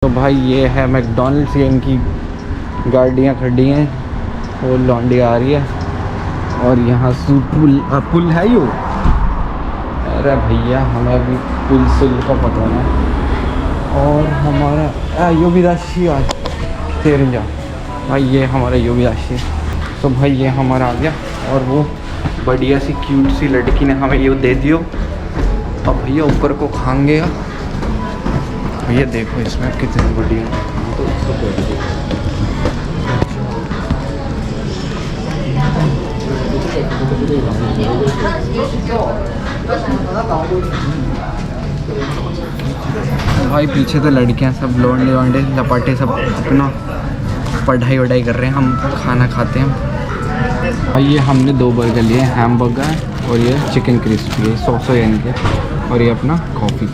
तो भाई ये है मैकडॉनल्ड्स, ये इनकी गाड़ियाँ खड़ी हैं, वो लौंडी आ रही है और यहाँ से पुल है यो। अरे भैया हमें अभी पुल का पता है। और हमारा यो भी राशि आज तेरंजा भाई, ये हमारा यो भी राशि है। तो भाई ये हमारा आ गया और वो बढ़िया सी क्यूट सी लड़की ने हमें ये दे दियो। अब भैया ऊपर को खाएंगे। ये देखो इसमें कितनी बढ़िया तो भाई पीछे तो लड़कियां सब लौंडे वांडे लपाटे सब अपना पढ़ाई वढ़ाई कर रहे हैं, हम खाना खाते हैं। भाई ये हमने 2 बर्गर लिए, हैम बर्गर और ये चिकन क्रिस्पी, 100 येन के, और ये अपना कॉफ़ी।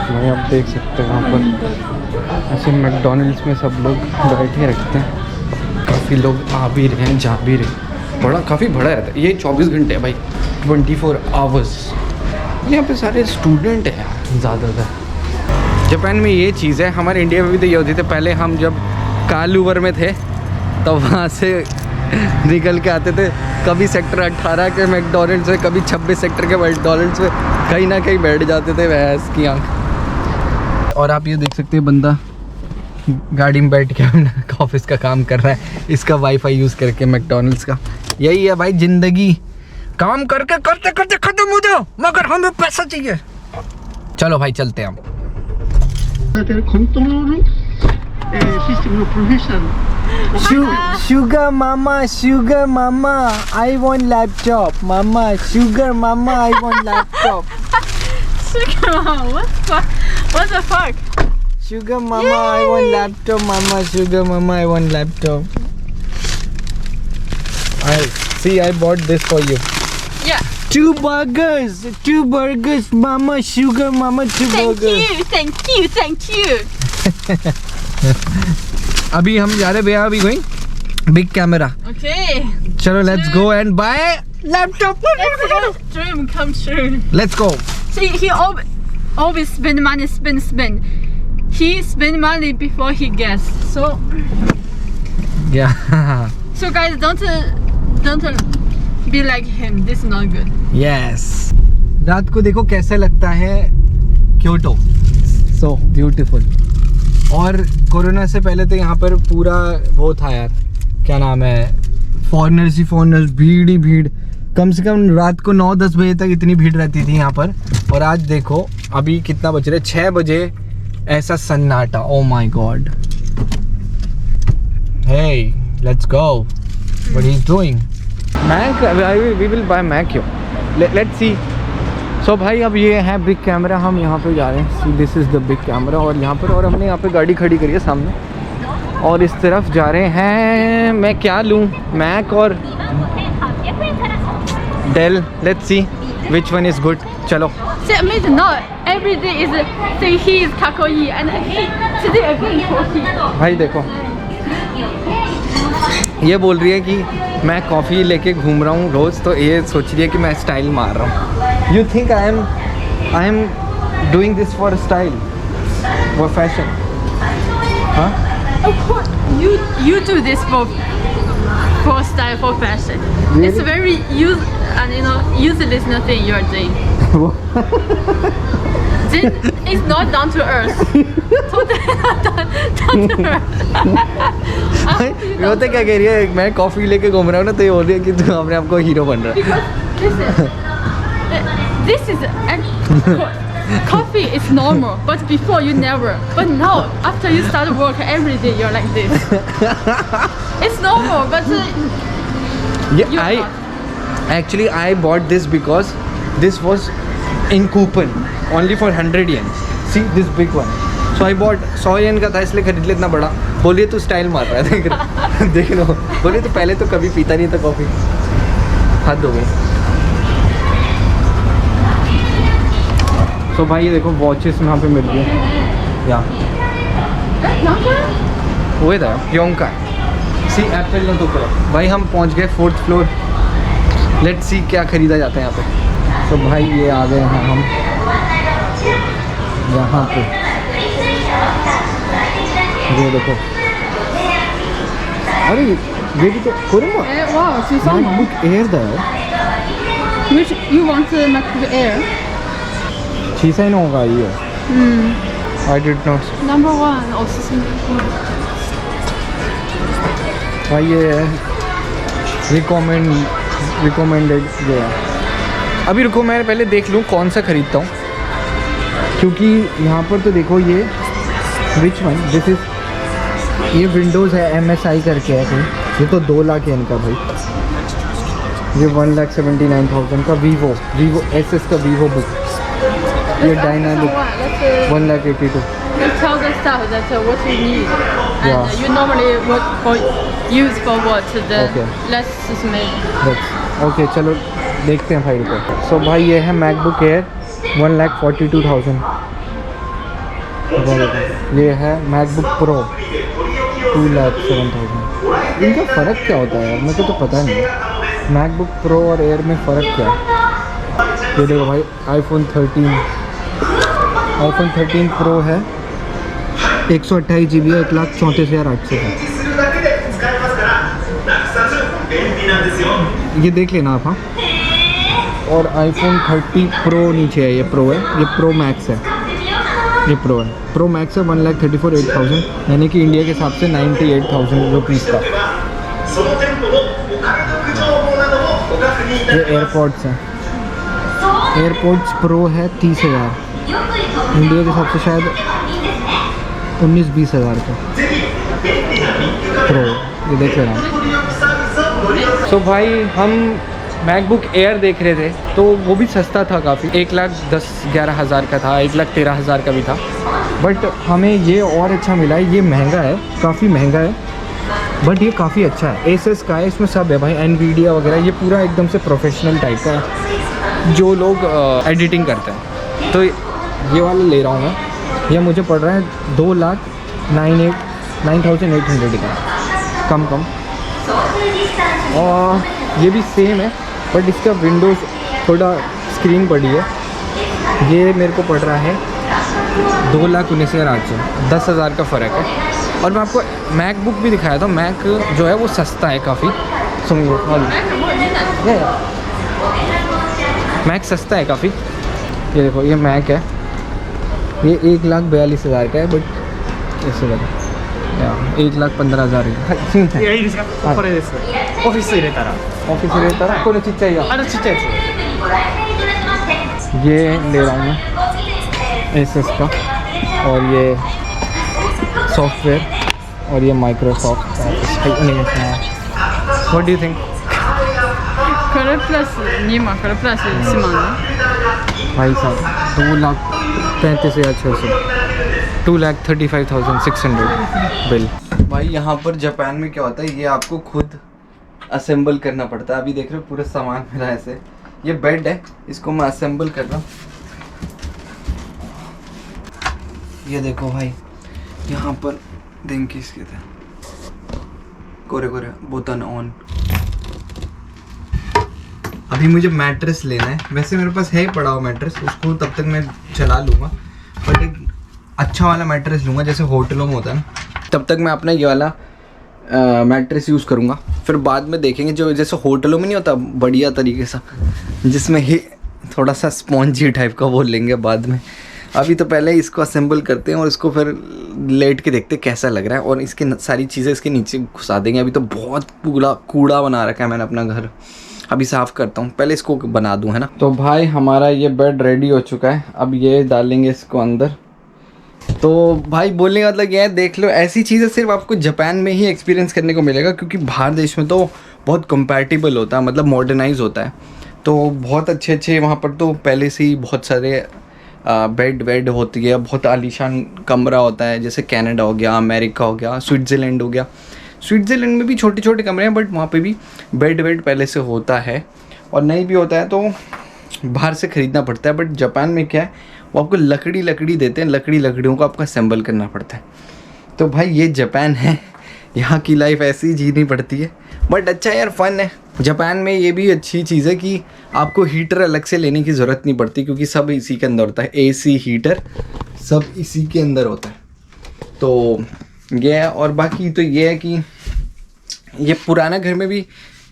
भाई आप देख सकते हैं वहाँ पर ऐसे मैकडॉनल्ड्स में सब लोग बैठे रखते हैं, काफ़ी लोग आ भी रहे हैं जा भी रहे, काफ़ी बड़ा रहता है ये, 24 घंटे भाई, 24 आवर्स। यहाँ पे सारे स्टूडेंट हैं ज़्यादातर। जापान में ये चीज़ है, हमारे इंडिया में भी तो ये होती थी पहले। हम जब कालूवर में थे तो वहाँ से निकल के आते थे, कभी सेक्टर 18 के मैकडॉनल्ड्स में, कभी 26 सेक्टर के मैकडॉनल्ड्स में, कहीं ना कहीं बैठ जाते थे भैंस की आँख। और आप ये देख सकते हैं बंदा गाड़ी में बैठ के अपना ऑफिस का काम कर रहा है, इसका वाईफाई यूज़ करके मैकडॉनल्ड्स का। यही है भाई ज़िंदगी, काम करके करते करते ख़त्म हो जाओ, मगर हमें पैसा चाहिए। चलो भाई चलते हैं हम। Sugar mama, I want laptop. Mama, sugar mama, I want laptop. Sugar mama, what the fuck? Sugar mama, I want laptop. Mama, sugar mama, I want laptop. I bought this for you. Yeah. 2 burgers, mama, sugar mama, 2 burgers. Thank you. अभी हम जा रहे भैया, अभी going big camera. Okay. चलो let's go and buy laptop. Dream come true. Let's go. See, he always spend money, spend. He spend money before he gets. So Yeah. So guys, don't be like him. This is not good. Yes. रात को देखो कैसा लगता है Kyoto, so beautiful. और corona से पहले तो यहाँ पर पूरा वो था यार, क्या नाम है, फॉरेनर्स ही फॉरेनर्स, भीड़ ही भीड़। कम से कम रात को 9-10 बजे तक इतनी भीड़ रहती थी यहाँ पर। और आज देखो अभी कितना बज रहा है, 6 बजे, ऐसा सन्नाटा। Oh my God. Hey let's go. What he is doing? Mac, we will buy Mac. Let's see. So भाई अब ये है बिग कैमरा, हम यहाँ पे जा रहे हैं। See this is the big camera. और यहाँ पर, और हमने यहाँ पे गाड़ी खड़ी करी है सामने, और इस तरफ जा रहे हैं। मैं क्या लूँ, मैक और Dell? Let's see which one is good. चलो। See, I mean, no, every day is say he is kakoi and he today again coffee. भाई देखो ये बोल रही है कि मैं कॉफ़ी लेके घूम रहा हूँ रोज़, तो ये सोच रही है कि मैं स्टाइल मार रहा हूँ। You think I am doing this for style, for fashion? हाँ, Of course, you do this for style, for fashion. Really? It's very useless nothing you're doing. Then it's not down to earth. Totally not down to earth. वो तो क्या कह रही है, मैं coffee लेके घूम रहा हूँ ना, तो ये बोल रही है कि तू अपने आप को हीरो बन रहा है। This is coffee is normal, but before you never. But now, after you start work every day, you're like this. It's normal, but I bought this because this was in coupon only for 100 yen. See this big one. So I bought 100 yen का था, इसलिए खरीद लिया इतना बड़ा। बोलिए तू style मार रहा है, देख लो। बोलिए तो पहले तो कभी पीता नहीं था कॉफ़ी, हद हो गई। तो भाई ये देखो वॉचेस यहाँ पे मिल गई या वो था योंका। सी एप्पल ना तो करो भाई। हम पहुँच गए 4th फ्लोर। लेट्स सी क्या खरीदा जाता है यहाँ पे। तो भाई ये आ गए हैं हम यहाँ पे, ये देखो, अरे ये भी तो Korean Wow, Susanna. MacBook Air दा है, Which you want the MacBook Air? 6 होगा ये। I did not। Number 1 or Susanna. भाई ये रिकमेंडेड ये है। अभी रुको मैं पहले देख लूँ कौन सा खरीदता हूँ, क्योंकि यहाँ पर तो देखो ये विच वन दिस इज़, ये विंडोज़ है MSI करके है कोई, ये तो 2 लाख है इनका भाई। ये 1,79,000 का वीवो SS का वीवो बुक, ये dynamic Let's 1,82,000। let's tell the staff that what you need. And Yeah. you normally work for use for what? Then Okay. let's just make. Okay चलो देखते हैं भाई को। सो भाई ये है मैकबुक एयर 1,42,000। ये है मैकबुक प्रो 2,07,000। इनका फ़र्क क्या होता है यार, मेरे को तो पता नहीं है मैकबुक प्रो और एयर में फ़र्क क्या है। ये देखो भाई आईफोन 13 प्रो है, 128 GB है, 1,34,800 का। ये देख लेना आप। हाँ, और आईफोन 30 प्रो नीचे है, ये प्रो है, ये प्रो मैक्स है, ये प्रो है, प्रो मैक्स है 1,34,800, यानी कि इंडिया के हिसाब से 98,000 रुपीज़ का। ये एयरपॉड्स हैं, एयरपॉड्स प्रो है 30,000, इंडिया के हिसाब से शायद 19-20 हज़ार का प्रो, ये देख लेना। सो भाई हम मैकबुक एयर देख रहे थे, तो वो भी सस्ता था काफ़ी, 1,10,11,000 का था, 1,13,000 का भी था, बट हमें ये और अच्छा मिला है। ये महंगा है, काफ़ी महंगा है, बट ये काफ़ी अच्छा है। एसएस का है, इसमें सब है भाई, एनवीडिया वगैरह, ये पूरा एकदम से प्रोफेशनल टाइप का है, जो लोग एडिटिंग करते हैं। तो ये वाला ले रहा हूँ मैं, ये मुझे पड़ रहा है 2,09,800 का, कम। और ये भी सेम है, बट इसका विंडोज़ थोड़ा स्क्रीन बड़ी है। ये मेरे को पड़ रहा है 2,19,800, 10,000 का फ़र्क है। और मैं आपको मैकबुक भी दिखाया था, मैक जो है वो सस्ता है काफ़ी। सुनिए, मैक सस्ता है काफ़ी। ये देखो, ये मैक है, ये 1,42,000 का है, बट ऐसे लगा 1,15,000 いやいいですか、これです。オフィス入れたら。 ऑफिस से लेता है, कोई चीज़ चाहिए। ちっちゃいやつ。 ये ले रहा हूँ मैं एसएस का, और ये सॉफ्टवेयर, और ये Microsoft. What do you think? これプラス2万、これプラス1万ね。 भाई साहब 2,35,600, 2,35,600 बिल। भाई यहाँ पर जापान में क्या होता है, ये आपको खुद असेंबल करना पड़ता है। अभी देख रहे हो पूरा सामान मेरा ऐसे, ये बेड है, इसको मैं असेंबल कर रहा हूँ। ये देखो भाई, यहाँ पर देंगे इसके थे कोरे बोतन ऑन। अभी मुझे मैट्रेस लेना है, वैसे मेरे पास है ही पड़ा हुआ मैट्रेस, उसको तब तक मैं चला लूँगा, बट एक अच्छा वाला मैट्रेस लूँगा जैसे होटलों में होता है ना, तब तक मैं अपना ये वाला मैट्रेस यूज़ करूँगा। फिर बाद में देखेंगे जो जैसे होटलों में नहीं होता बढ़िया तरीके से, जिसमें ही थोड़ा सा स्पॉन्जी टाइप का, वो लेंगे बाद में। अभी तो पहले इसको असेंबल करते हैं और इसको फिर लेट के देखते हैं कैसा लग रहा है, और इसके सारी चीज़ें इसके नीचे घुसा देंगे। अभी तो बहुत कूड़ा बना रखा है मैंने अपना घर, अभी साफ़ करता हूँ, पहले इसको बना दूँ, है ना। तो भाई हमारा ये बेड रेडी हो चुका है, अब ये डालेंगे इसको अंदर। तो भाई बोलने का मतलब ये है, देख लो ऐसी चीज़ें सिर्फ आपको जापान में ही एक्सपीरियंस करने को मिलेगा, क्योंकि बाहर देश में तो बहुत कंपैटिबल होता है, मतलब मॉडर्नाइज होता है, तो बहुत अच्छे वहाँ पर तो पहले से ही बहुत सारे बेड होती है, बहुत आलीशान कमरा होता है, जैसे कनाडा हो गया, अमेरिका हो गया, स्विट्ज़रलैंड हो गया। स्विट्ज़रलैंड में भी छोटे छोटे कमरे हैं, बट वहाँ पे भी बेड पहले से होता है, और नहीं भी होता है तो बाहर से ख़रीदना पड़ता है। बट जापान में क्या है, वो आपको लकड़ी देते हैं, लकड़ियों को आपको असेंबल करना पड़ता है। तो भाई ये जापान है, यहाँ की लाइफ ऐसी ही जीनी पड़ती है, बट अच्छा यार, फ़न है। जापान में ये भी अच्छी चीज़ है कि आपको हीटर अलग से लेने की ज़रूरत नहीं पड़ती, क्योंकि सब इसी के अंदर होता है, एसी हीटर सब इसी के अंदर होता है। तो ये है, और बाकी तो ये है कि ये पुराना घर में भी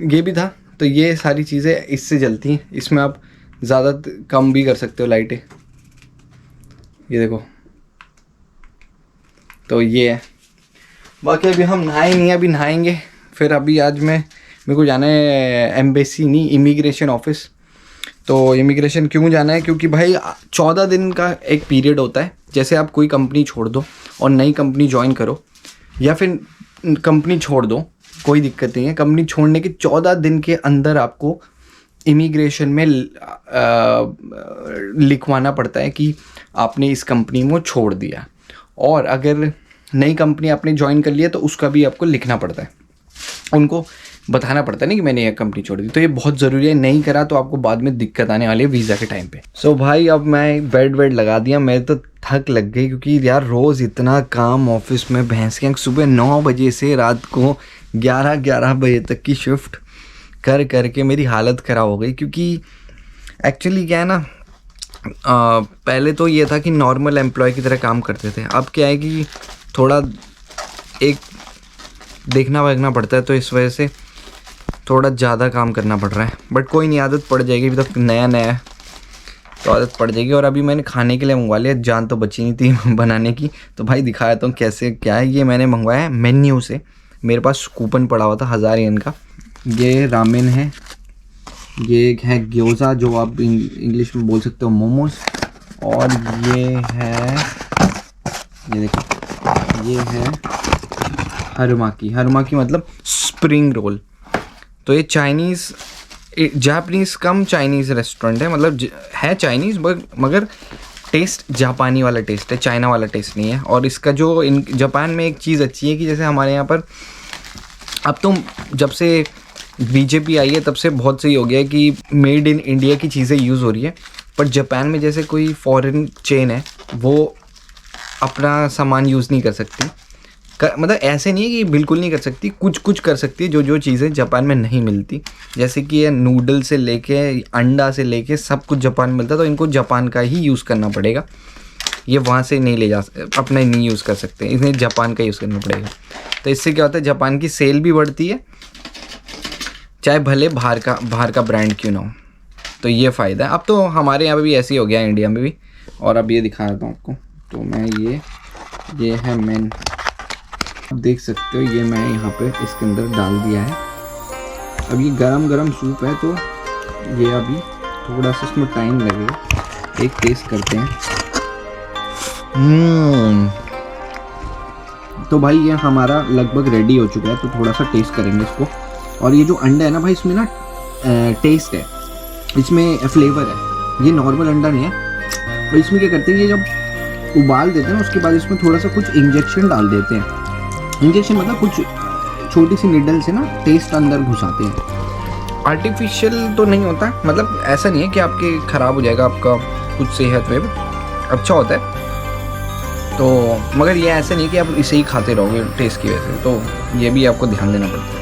ये भी था, तो ये सारी चीज़ें इससे जलती हैं। इसमें आप ज़्यादा कम भी कर सकते हो लाइटें, ये देखो। तो ये है, बाकी अभी हम नहाए नहीं, अभी नहाएंगे फिर। अभी आज मेरे को जाना है एम्बेसी नहीं, इमिग्रेशन ऑफिस। तो इमिग्रेशन क्यों जाना है, क्योंकि भाई 14 दिन का एक पीरियड होता है। जैसे आप कोई कंपनी छोड़ दो और नई कंपनी ज्वाइन करो, या फिर कंपनी छोड़ दो, कोई दिक्कत नहीं है। कंपनी छोड़ने के 14 दिन के अंदर आपको इमिग्रेशन में लिखवाना पड़ता है कि आपने इस कंपनी को छोड़ दिया। और अगर नई कंपनी आपने ज्वाइन कर लिया तो उसका भी आपको लिखना पड़ता है, उनको बताना पड़ता है नहीं कि मैंने ये कंपनी छोड़ दी। तो ये बहुत ज़रूरी है, नहीं करा तो आपको बाद में दिक्कत आने वाली है वीज़ा के टाइम पे। सो भाई अब मैं बेड लगा दिया, मैं तो थक लग गई, क्योंकि यार रोज़ इतना काम ऑफिस में, भैंस के सुबह 9 बजे से रात को 11 बजे तक की शिफ्ट कर करके मेरी हालत ख़राब हो गई। क्योंकि एक्चुअली क्या है ना, पहले तो ये था कि नॉर्मल एम्प्लॉय की तरह काम करते थे। अब क्या है कि थोड़ा एक देखना वेखना पड़ता है, तो इस वजह से थोड़ा ज़्यादा काम करना पड़ रहा है। बट कोई नहीं, आदत पड़ जाएगी, अभी तक नया है तो आदत पड़ जाएगी। और अभी मैंने खाने के लिए मंगवा लिया, जान तो बची नहीं थी बनाने की। तो भाई दिखाया तो कैसे क्या है। ये मैंने मंगवाया है मेन्यू से, मेरे पास कूपन पड़ा हुआ था 1000 येन का। ये रामेन है, ये है ग्योज़ा जो आप इंग्लिश में बोल सकते हो मोमोज, और ये है, ये देखो, ये है हरुमाकी मतलब स्प्रिंग रोल। तो ये चाइनीज़, जापानीज़ कम चाइनीज़ रेस्टोरेंट है, मतलब है चाइनीज़ मगर टेस्ट जापानी वाला टेस्ट है, चाइना वाला टेस्ट नहीं है। और इसका जो जापान में एक चीज़ अच्छी है कि जैसे हमारे यहाँ पर अब तो जब से बीजेपी आई है तब से बहुत सही हो गया है कि मेड इन इंडिया की चीज़ें यूज़ हो रही है। पर जापान में जैसे कोई फॉरेन चेन है वो अपना सामान यूज़ नहीं कर सकती, मतलब ऐसे नहीं है कि बिल्कुल नहीं कर सकती, कुछ कर सकती है जो चीज़ें जापान में नहीं मिलती। जैसे कि ये नूडल से लेके अंडा से लेके सब कुछ जापान में मिलता है, तो इनको जापान का ही यूज़ करना पड़ेगा। ये वहाँ से नहीं ले जा, अपना नहीं यूज़ कर सकते, इन्हें जापान का यूज़ करना पड़ेगा। तो इससे क्या होता है, जापान की सेल भी बढ़ती है, चाहे भले बाहर का ब्रांड क्यों ना हो। तो ये फ़ायदा है। अब तो हमारे यहाँ पे भी ऐसे ही हो गया है, इंडिया में भी। और अब ये दिखा देता हूँ आपको। तो मैं ये है मेन, आप देख सकते हो, ये मैं यहाँ पे इसके अंदर डाल दिया है। अब ये गरम सूप है, तो ये अभी थोड़ा सा इसमें टाइम लगेगा। एक टेस्ट करते हैं। तो भाई ये हमारा लगभग रेडी हो चुका है, तो थोड़ा सा टेस्ट करेंगे इसको। और ये जो अंडा है ना भाई, इसमें ना टेस्ट है, इसमें फ्लेवर है। ये नॉर्मल अंडा नहीं है। तो इसमें क्या करते हैं, ये जब उबाल देते हैं ना, उसके बाद इसमें थोड़ा सा कुछ इंजेक्शन डाल देते हैं। इंजेक्शन मतलब कुछ छोटी सी निडल से ना टेस्ट अंदर घुसाते हैं। आर्टिफिशियल तो नहीं होता, मतलब ऐसा नहीं है कि आपके ख़राब हो जाएगा आपका कुछ सेहत में, अच्छा होता है। तो मगर ये ऐसा नहीं कि आप इसे ही खाते रहोगे टेस्ट की वजह से, तो ये भी आपको ध्यान देना पड़ता है।